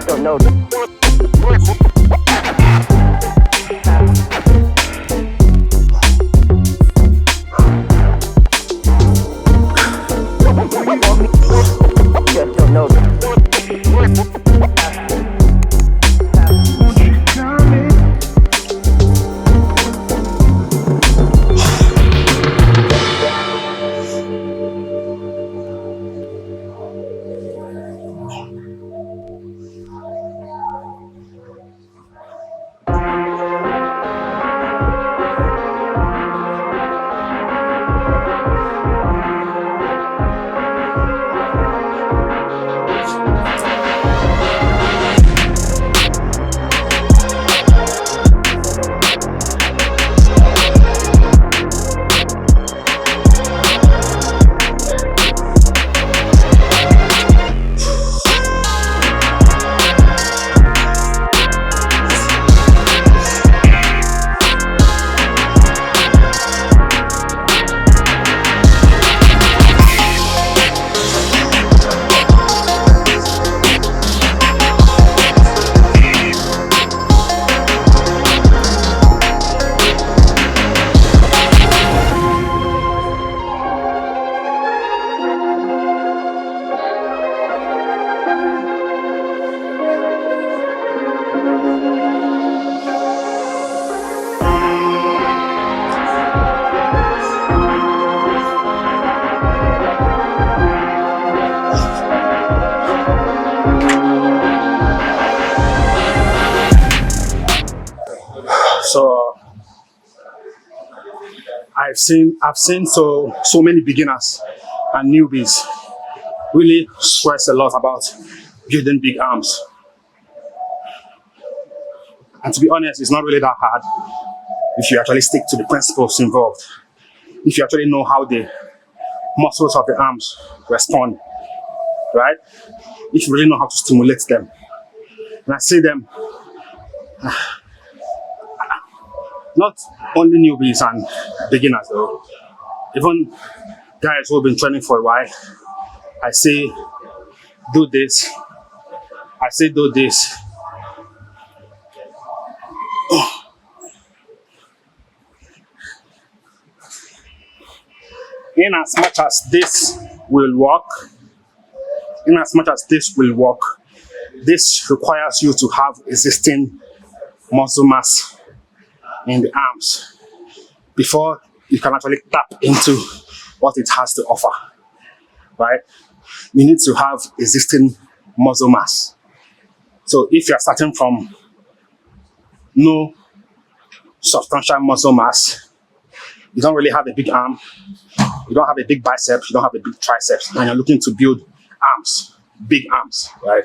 don't know. Just don't know. So I've seen so many beginners and newbies really stress a lot about building big arms. And to be honest, it's not really that hard if you actually stick to the principles involved. If you actually know how the muscles of the arms respond, right? If you really know how to stimulate them. And I see them, not only newbies and beginners though, even guys who've been training for a while, I say do this, I say do this. In as much as this will work, this requires you to have existing muscle mass in the arms before you can actually tap into what it has to offer, right? You need to have existing muscle mass. So if you're starting from no substantial muscle mass, you don't really have a big arm, you don't have a big biceps, you don't have a big triceps, and you're looking to build arms, big arms, right?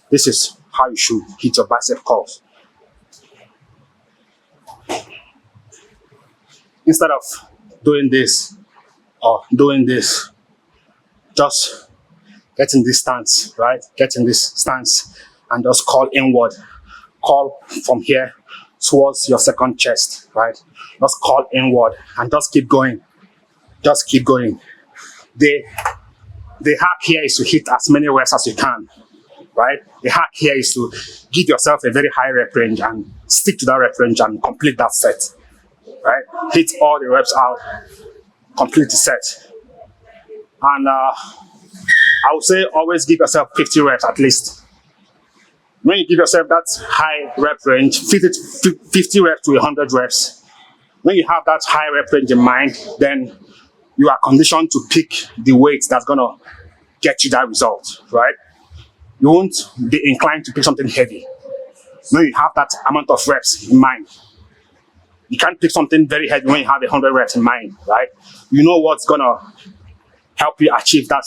This is how you should hit your bicep curls. Instead of doing this or doing this, just get in this stance, right? Get in this stance and just call inward. Call from here towards your second chest, right? Just call inward and just keep going. Just keep going. The hack here is to hit as many reps as you can, right? The hack here is to give yourself a very high rep range and stick to that rep range and complete that set, right? Hit all the reps out, complete the set. And I would say always give yourself 50 reps at least. When you give yourself that high rep range, 50 reps to 100 reps, when you have that high rep range in mind, then you are conditioned to pick the weight that's going to get you that result, right? You won't be inclined to pick something heavy when you have that amount of reps in mind. You can't pick something very heavy when you have 100 reps in mind, right? You know what's going to help you achieve that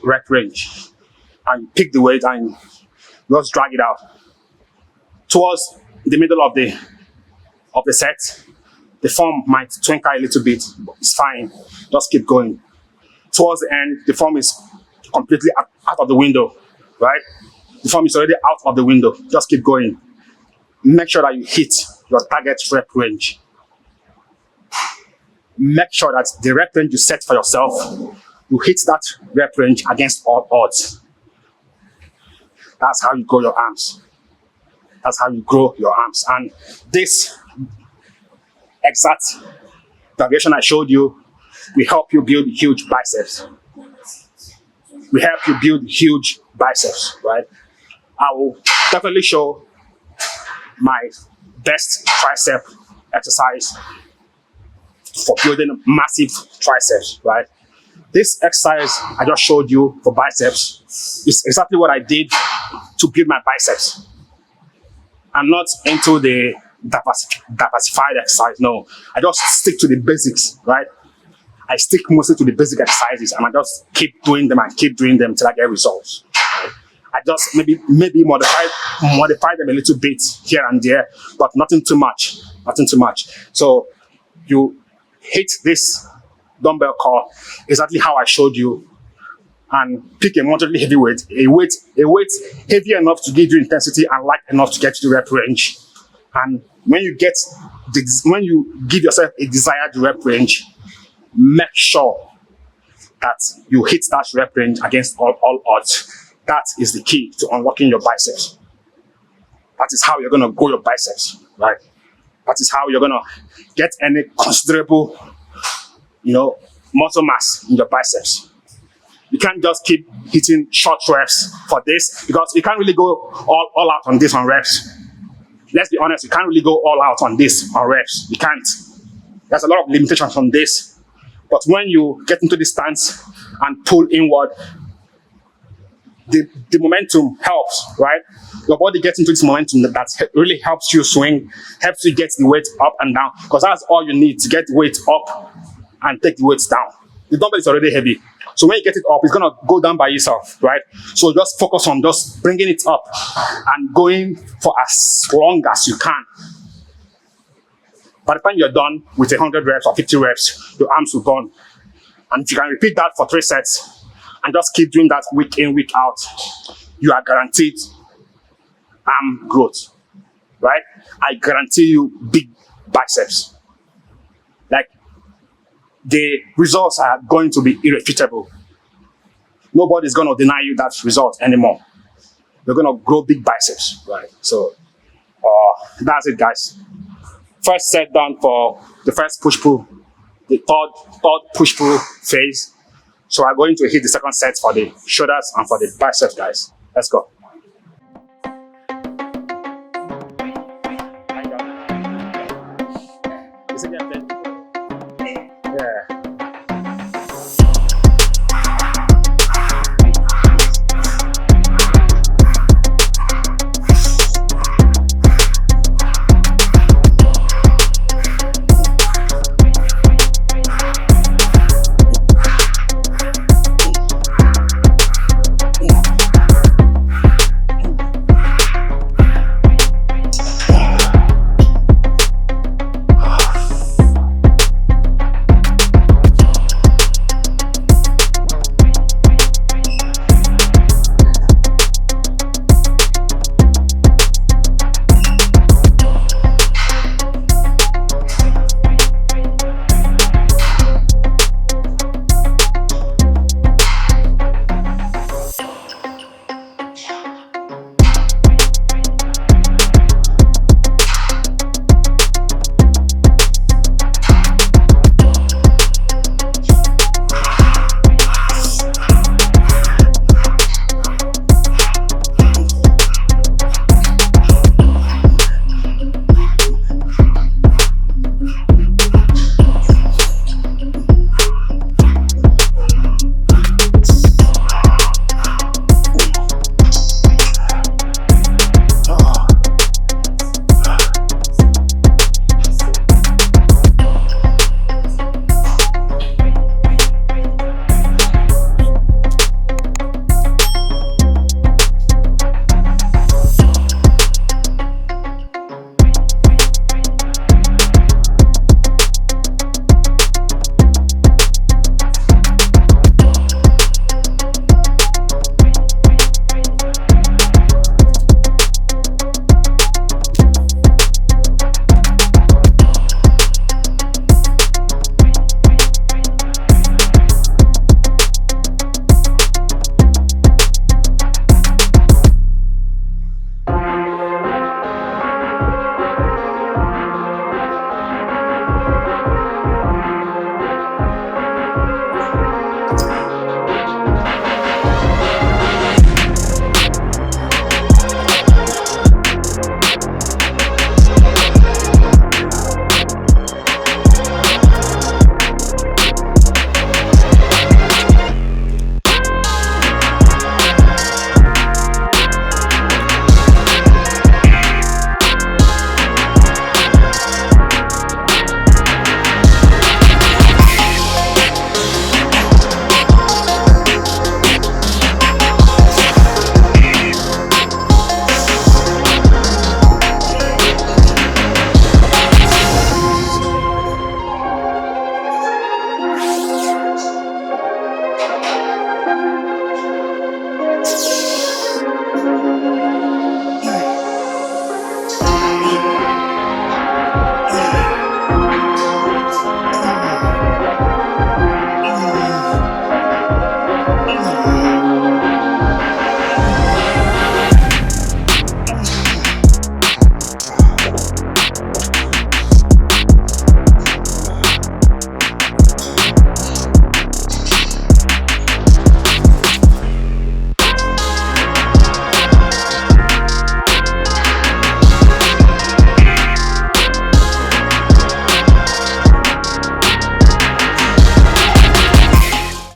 rep range. And you pick the weight and just drag it out. Towards the middle of the set, the form might twinkle a little bit, but it's fine. Just keep going. Towards the end, the form is completely out of the window, right? The form is already out of the window. Just keep going. Make sure that you hit your target rep range. Make sure that the rep range you set for yourself, you hit that rep range against all odds. That's how you grow your arms. That's how you grow your arms. And this exact variation I showed you will help you build huge biceps. We help you build huge biceps, right? I will definitely show my best tricep exercise for building massive triceps, right? This exercise I just showed you for biceps is exactly what I did to build my biceps. I'm not into the diversified exercise, no. I just stick to the basics, right? I stick mostly to the basic exercises and I just keep doing them till I get results. I just maybe modify them a little bit here and there, but nothing too much. So you hit this dumbbell curl exactly how I showed you, and pick a moderately heavy weight, a weight heavy enough to give you intensity and light enough to get to the rep range. And when you give yourself a desired rep range, make sure that you hit that rep range against all odds. That is the key to unlocking your biceps. That is how you're going to grow your biceps, right? That is how you're going to get any considerable, muscle mass in your biceps. You can't just keep hitting short reps for this because you can't really go all out on this on reps. Let's be honest, you can't really go all out on this on reps. You can't. There's a lot of limitations on this. But when you get into the stance and pull inward, the momentum helps, right? Your body gets into this momentum that really helps you swing, helps you get the weight up and down, because that's all you need to get the weight up and take the weights down. The dumbbell is already heavy. So when you get it up, it's going to go down by itself, right? So just focus on just bringing it up and going for as long as you can. By the time you're done with 100 reps or 50 reps, your arms will burn. And if you can repeat that for 3 sets and just keep doing that week in, week out, you are guaranteed arm growth, right? I guarantee you big biceps. Like, the results are going to be irrefutable. Nobody's going to deny you that result anymore. You're going to grow big biceps, right? So that's it, guys. First set done for the first push-pull, the third push-pull phase. So I'm going to hit the second set for the shoulders and for the biceps, guys. Let's go.